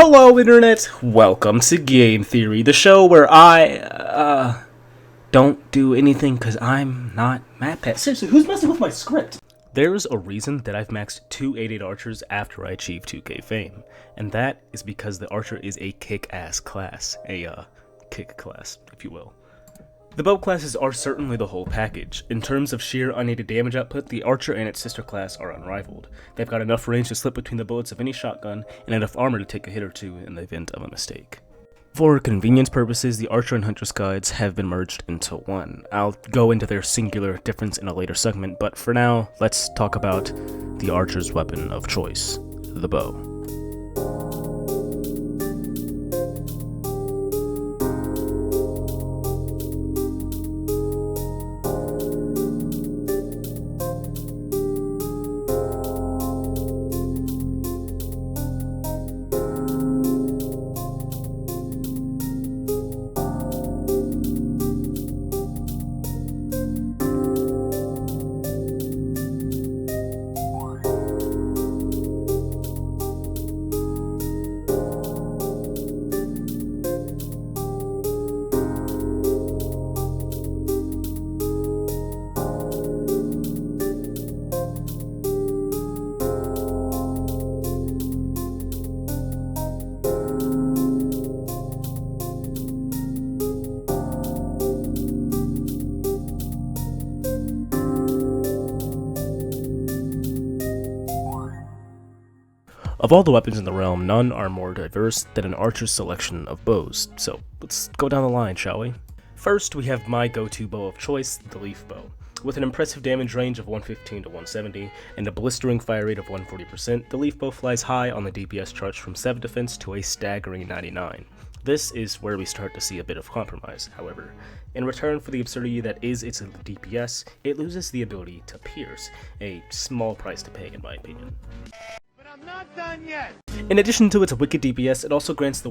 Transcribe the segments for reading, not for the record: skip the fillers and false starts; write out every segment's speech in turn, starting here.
Hello, Internet! Welcome to Game Theory, the show where I, don't do anything because I'm not MatPat. Seriously, who's messing with my script? There's a reason that I've maxed 2 8-8 archers after I achieve 2k fame, and that is because the archer is a kick-ass class. Kick class, if you will. The bow classes are certainly the whole package. In terms of sheer unaided damage output, the archer and its sister class are unrivaled. They've got enough range to slip between the bullets of any shotgun, and enough armor to take a hit or two in the event of a mistake. For convenience purposes, the Archer and Huntress guides have been merged into one. I'll go into their singular difference in a later segment, but for now, let's talk about the Archer's weapon of choice, the bow. Of all the weapons in the realm, none are more diverse than an archer's selection of bows, so let's go down the line, shall we? First, we have my go-to bow of choice, the leaf bow. With an impressive damage range of 115 to 170, and a blistering fire rate of 140%, the leaf bow flies high on the DPS charts from 7 defense to a staggering 99. This is where we start to see a bit of compromise, however. In return for the absurdity that is its DPS, it loses the ability to pierce, a small price to pay in my opinion. I'm not done yet. In addition to its wicked DPS, it also grants the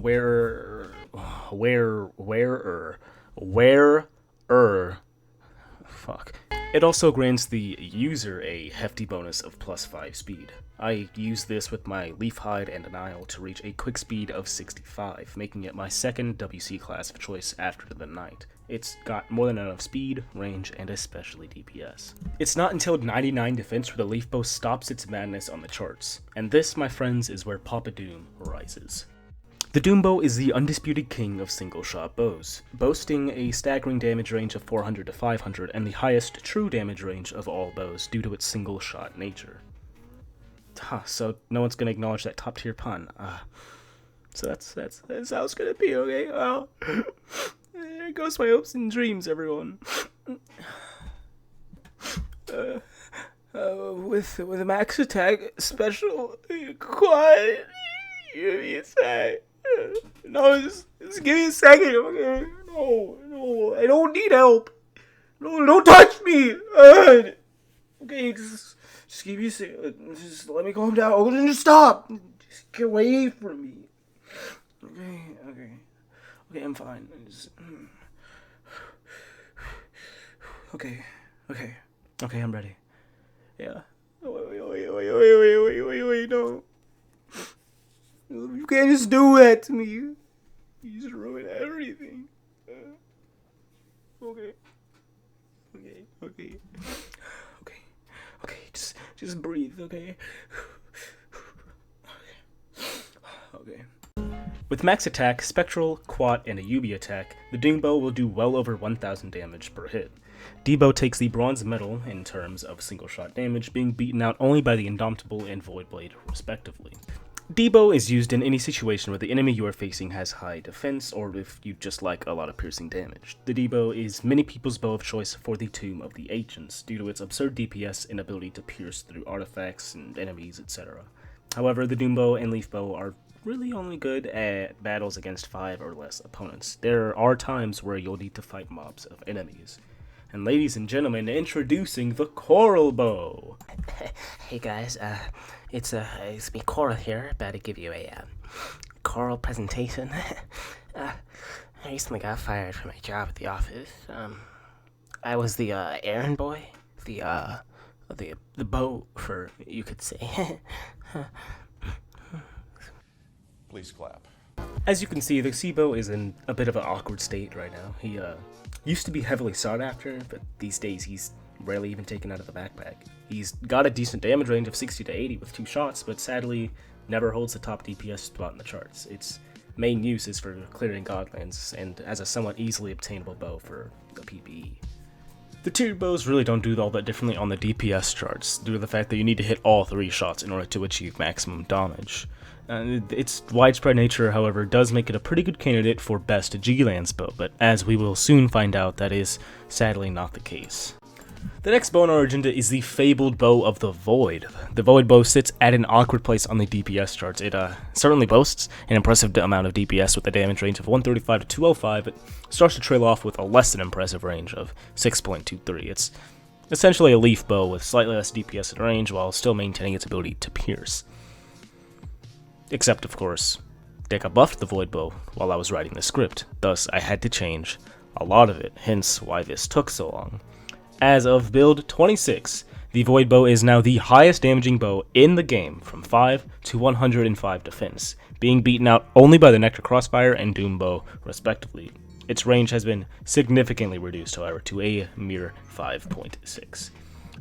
It also grants the user a hefty bonus of +5 speed. I use this with my Leaf Hide and Denial to reach a quick speed of 65, making it my second WC class of choice after the Knight. It's got more than enough speed, range, and especially DPS. It's not until 99 defense where the Leaf Bow stops its madness on the charts, and this, my friends, is where Papa Doom rises. The Doom Bow is the undisputed king of single-shot bows, boasting a staggering damage range of 400 to 500 and the highest true damage range of all bows due to its single-shot nature. So no one's gonna acknowledge that top-tier pun. So that's how it's gonna be, okay? Well, there goes my hopes and dreams, everyone. With a max attack, special, quad, attack. No, just give me a second, okay? No, I don't need help. No, don't touch me. Okay, just give me a second. Just let me calm down. Oh, just stop. Just get away from me. Okay, I'm fine. Okay, I'm ready. Yeah. Wait, no. You can't just do that to me. You just ruin everything. Okay. Just breathe, okay? Okay. With max attack, Spectral, Quad, and a UB attack, the Doom Bow will do well over 1000 damage per hit. D-Bow takes the bronze medal in terms of single-shot damage, being beaten out only by the Indomitable and Void Blade, respectively. D-Bow is used in any situation where the enemy you are facing has high defense, or if you just like a lot of piercing damage. The D-Bow is many people's bow of choice for the Tomb of the Ancients, due to its absurd DPS and ability to pierce through artifacts and enemies, etc. However, the Doom Bow and Leaf Bow are really only good at battles against 5 or less opponents. There are times where you'll need to fight mobs of enemies. And ladies and gentlemen, introducing the Coral Bow. Hey guys, it's me, Coral here, about to give you a Coral presentation. I recently got fired from my job at the office. I was the errand boy, the bow, for you could say. Please clap. As you can see, the Seabow is in a bit of an awkward state right now. He used to be heavily sought after, but these days he's rarely even taken out of the backpack. He's got a decent damage range of 60 to 80 with 2 shots, but sadly never holds the top DPS spot in the charts. Its main use is for clearing Godlands, and as a somewhat easily obtainable bow for the PvE. The tiered bows really don't do all that differently on the DPS charts, due to the fact that you need to hit all 3 shots in order to achieve maximum damage. Its widespread nature, however, does make it a pretty good candidate for best G-Lands bow, but as we will soon find out, that is sadly not the case. The next bow on our agenda is the fabled bow of the Void. The Void bow sits at an awkward place on the DPS charts. It certainly boasts an impressive amount of DPS with a damage range of 135 to 205, but starts to trail off with a less than impressive range of 6.23. It's essentially a leaf bow with slightly less DPS in range while still maintaining its ability to pierce. Except, of course, Deca buffed the Void bow while I was writing the script, thus I had to change a lot of it, hence why this took so long. As of build 26, the Void bow is now the highest damaging bow in the game from 5 to 105 defense, being beaten out only by the Nectar Crossfire and Doom bow, respectively. Its range has been significantly reduced, however, to a mere 5.6.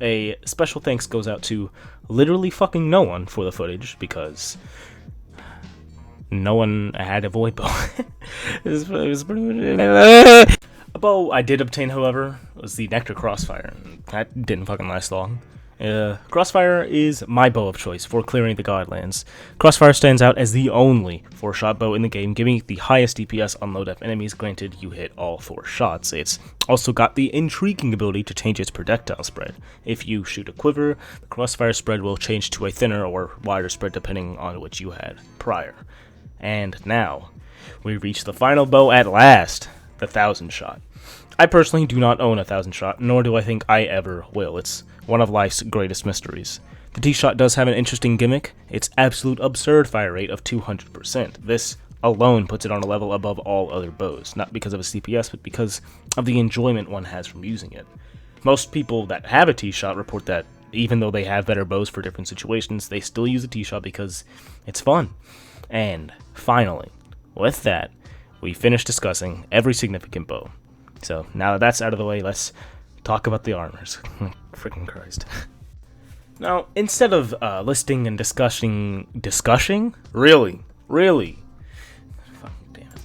A special thanks goes out to literally fucking no one for the footage, because no one had a Void bow. it was pretty much... A bow I did obtain, however, was the Nectar Crossfire. That didn't fucking last long. Crossfire is my bow of choice for clearing the Godlands. Crossfire stands out as the only 4-shot bow in the game, giving it the highest DPS on low-def enemies, granted you hit all 4 shots. It's also got the intriguing ability to change its projectile spread. If you shoot a quiver, the Crossfire spread will change to a thinner or wider spread depending on which you had prior. And now, we reach the final bow at last, the 1000-shot. I personally do not own a 1000-shot, nor do I think I ever will. It's one of life's greatest mysteries. The T-shot does have an interesting gimmick. Its absolute absurd fire rate of 200%. This alone puts it on a level above all other bows, not because of its DPS, but because of the enjoyment one has from using it. Most people that have a T-shot report that even though they have better bows for different situations, they still use a T-shot because it's fun. And finally, with that, we finished discussing every significant bow. So now that that's out of the way, let's talk about the armors. Freaking Christ. Now, instead of listing and discussing? Really? Fucking damn it.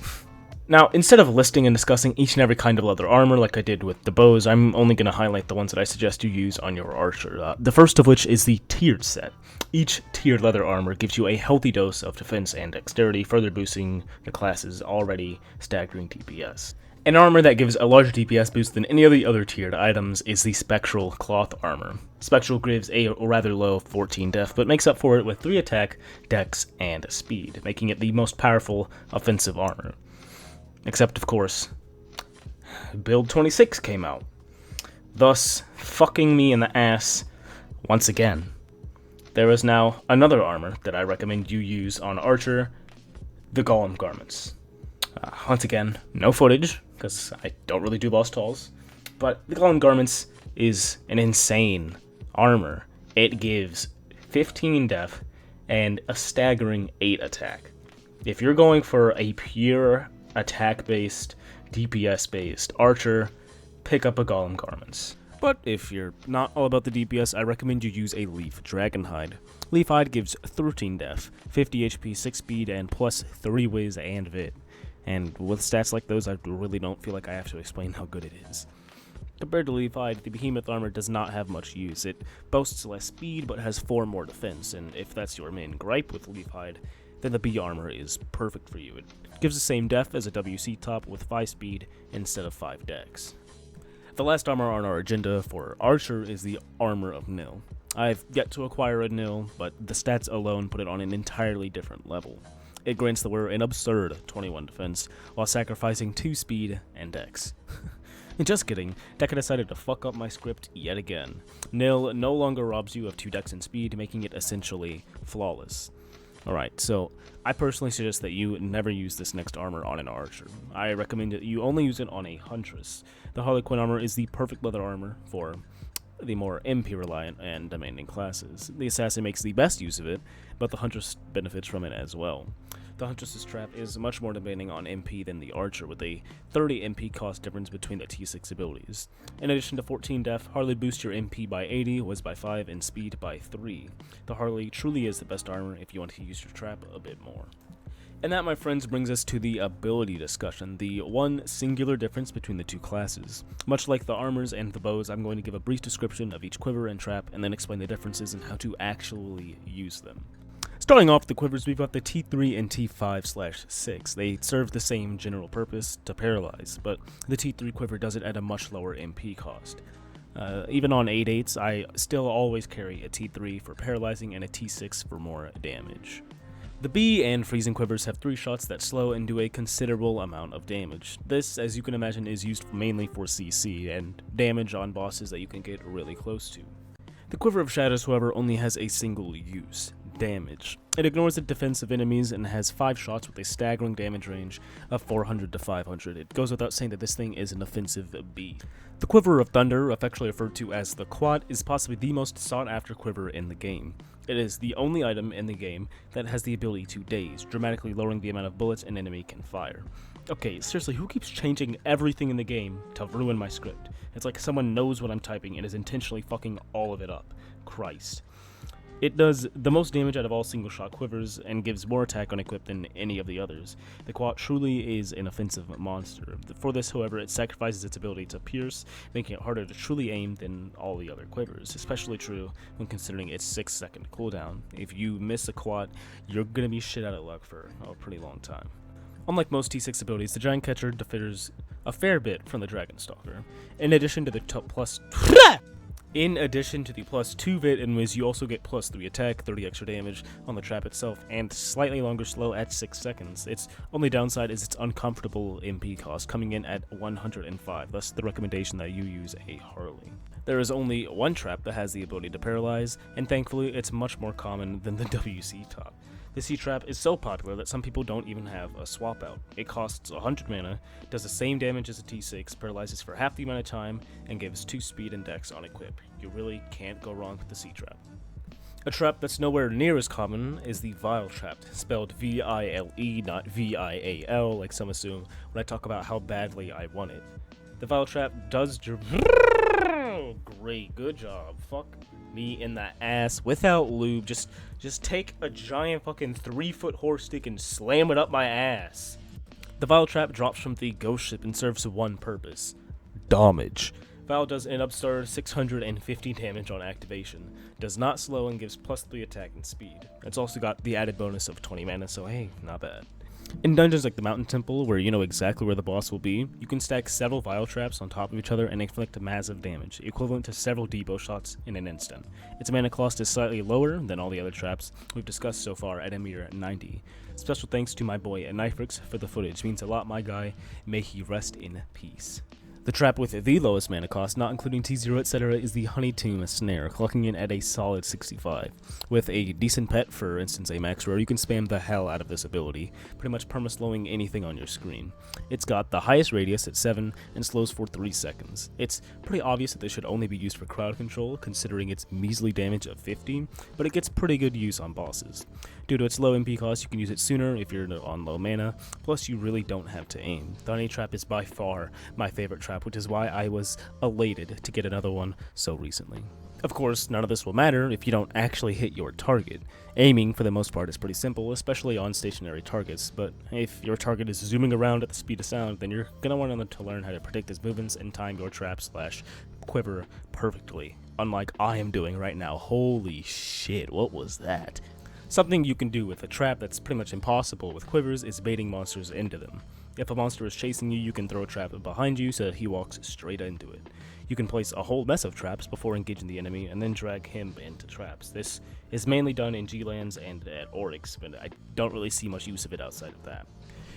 Now, instead of listing and discussing each and every kind of leather armor like I did with the bows, I'm only going to highlight the ones that I suggest you use on your archer. The first of which is the tiered set. Each tiered leather armor gives you a healthy dose of defense and dexterity, further boosting the class's already staggering DPS. An armor that gives a larger DPS boost than any of the other tiered items is the Spectral cloth armor. Spectral gives a rather low 14 def, but makes up for it with 3 attack, dex, and speed, making it the most powerful offensive armor. Except, of course, build 26 came out, thus fucking me in the ass once again. There is now another armor that I recommend you use on Archer, the Golem Garments. Once again, no footage, because I don't really do Lost Halls, but the Golem Garments is an insane armor. It gives 15 def and a staggering 8 attack. If you're going for a pure attack-based, DPS-based Archer, pick up a Golem Garments. But if you're not all about the DPS, I recommend you use a Leaf Dragonhide. Leaf Hide gives 13 def, 50 HP, 6 speed, and plus 3 whiz and vit. And with stats like those, I really don't feel like I have to explain how good it is. Compared to Leaf Hide, the Behemoth armor does not have much use. It boasts less speed, but has 4 more defense, and if that's your main gripe with Leaf Hide, then the B armor is perfect for you. It gives the same def as a WC top with 5 speed instead of 5 dex. The last armor on our agenda for Archer is the Armor of Nil. I've yet to acquire a Nil, but the stats alone put it on an entirely different level. It grants the wearer an absurd 21 defense, while sacrificing 2 speed and dex. Just kidding, Deca decided to fuck up my script yet again. Nil no longer robs you of 2 dex and speed, making it essentially flawless. Alright, so I personally suggest that you never use this next armor on an Archer. I recommend that you only use it on a Huntress. The Holocron Armor is the perfect leather armor for the more MP reliant and demanding classes. The assassin makes the best use of it, but the Huntress benefits from it as well. The Huntress's trap is much more demanding on MP than the Archer, with a 30 MP cost difference between the T6 abilities. In addition to 14 def, Harley boosts your MP by 80, whiz by 5, and speed by 3. The Harley truly is the best armor if you want to use your trap a bit more. And that, my friends, brings us to the ability discussion, the one singular difference between the two classes. Much like the armors and the bows, I'm going to give a brief description of each quiver and trap, and then explain the differences and how to actually use them. Starting off with the quivers, we've got the T3 and T5/6. They serve the same general purpose, to paralyze, but the T3 quiver does it at a much lower MP cost. Even on 8/8s, I still always carry a T3 for paralyzing and a T6 for more damage. The B and freezing quivers have 3 shots that slow and do a considerable amount of damage. This, as you can imagine, is used mainly for CC and damage on bosses that you can get really close to. The Quiver of Shadows, however, only has a single use: damage. It ignores the defense of enemies and has 5 shots with a staggering damage range of 400 to 500. It goes without saying that this thing is an offensive B. The Quiver of Thunder, affectionately referred to as the Quad, is possibly the most sought after quiver in the game. It is the only item in the game that has the ability to daze, dramatically lowering the amount of bullets an enemy can fire. Okay, seriously, who keeps changing everything in the game to ruin my script? It's like someone knows what I'm typing and is intentionally fucking all of it up. Christ. It does the most damage out of all single-shot quivers and gives more attack on equip than any of the others. The Quad truly is an offensive monster. For this, however, it sacrifices its ability to pierce, making it harder to truly aim than all the other quivers, especially true when considering its 6-second cooldown. If you miss a Quad, you're gonna be shit out of luck for a pretty long time. Unlike most T6 abilities, the Giant Catcher differs a fair bit from the Dragon Stalker. In addition to the plus 2 Vit and Wiz, you also get plus 3 attack, 30 extra damage on the trap itself, and slightly longer slow at 6 seconds. Its only downside is its uncomfortable MP cost, coming in at 105, thus the recommendation that you use a Harley. There is only one trap that has the ability to paralyze, and thankfully it's much more common than the WC top. The C-Trap is so popular that some people don't even have a swap out. It costs 100 mana, does the same damage as a T6, paralyzes for half the amount of time, and gives 2 speed and dex on equip. You really can't go wrong with the C-Trap. A trap that's nowhere near as common is the Vile Trap, spelled V-I-L-E, not V-I-A-L, like some assume when I talk about how badly I want it. The Vile Trap does great, good job. Fuck me in the ass without lube. Just take a giant fucking 3-foot horse stick and slam it up my ass. The Vile Trap drops from the ghost ship and serves one purpose: damage. Vile does an absurd 650 damage on activation, does not slow, and gives plus 3 attack and speed. It's also got the added bonus of 20 mana, so hey, not bad. In dungeons like the Mountain Temple, where you know exactly where the boss will be, you can stack several Vile Traps on top of each other and inflict massive damage, equivalent to several Debo shots in an instant. Its mana cost is slightly lower than all the other traps we've discussed so far at a mere 90. Special thanks to my boy Knifrix for the footage, means a lot, my guy, may he rest in peace. The trap with the lowest mana cost, not including T0 etc., is the Honey Tomb Snare, clocking in at a solid 65. With a decent pet, for instance a max rare, you can spam the hell out of this ability, pretty much perma-slowing anything on your screen. It's got the highest radius at 7 and slows for 3 seconds. It's pretty obvious that this should only be used for crowd control, considering its measly damage of 50, but it gets pretty good use on bosses. Due to its low MP cost, you can use it sooner if you're on low mana, plus you really don't have to aim. The Honey Trap is by far my favorite trap, which is why I was elated to get another one so recently. Of course, none of this will matter if you don't actually hit your target. Aiming, for the most part, is pretty simple, especially on stationary targets, but if your target is zooming around at the speed of sound, then you're going to want to learn how to predict his movements and time your trap/quiver perfectly, unlike I am doing right now. Holy shit, what was that? Something you can do with a trap that's pretty much impossible with quivers is baiting monsters into them. If a monster is chasing you, you can throw a trap behind you so that he walks straight into it. You can place a whole mess of traps before engaging the enemy and then drag him into traps. This is mainly done in G-Lands and at Oryx, but I don't really see much use of it outside of that.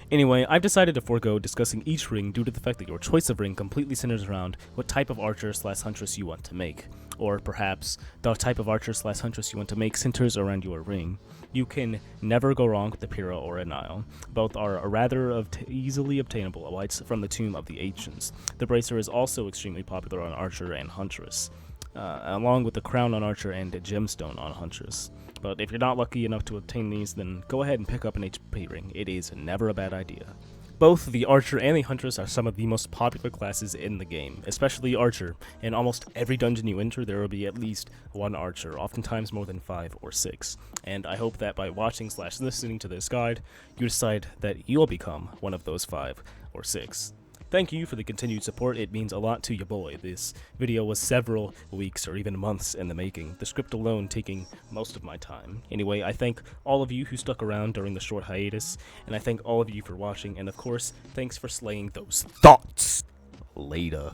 Anyway, I've decided to forego discussing each ring due to the fact that your choice of ring completely centers around what type of archer/huntress you want to make. Or perhaps the type of archer/huntress you want to make centers around your ring. You can never go wrong with the Pyrrha or a Nile. Both are rather easily obtainable whites from the Tomb of the Ancients. The Bracer is also extremely popular on Archer and Huntress. along with the Crown on Archer and a Gemstone on Huntress. But if you're not lucky enough to obtain these, then go ahead and pick up an HP ring. It is never a bad idea. Both the Archer and the Huntress are some of the most popular classes in the game, especially Archer. In almost every dungeon you enter, there will be at least one Archer, oftentimes more than 5 or 6. And I hope that by watching/listening to this guide, you decide that you'll become one of those 5 or 6. Thank you for the continued support, it means a lot to your boy. This video was several weeks or even months in the making, the script alone taking most of my time. Anyway, I thank all of you who stuck around during the short hiatus, and I thank all of you for watching, and of course, thanks for slaying those thoughts. Later.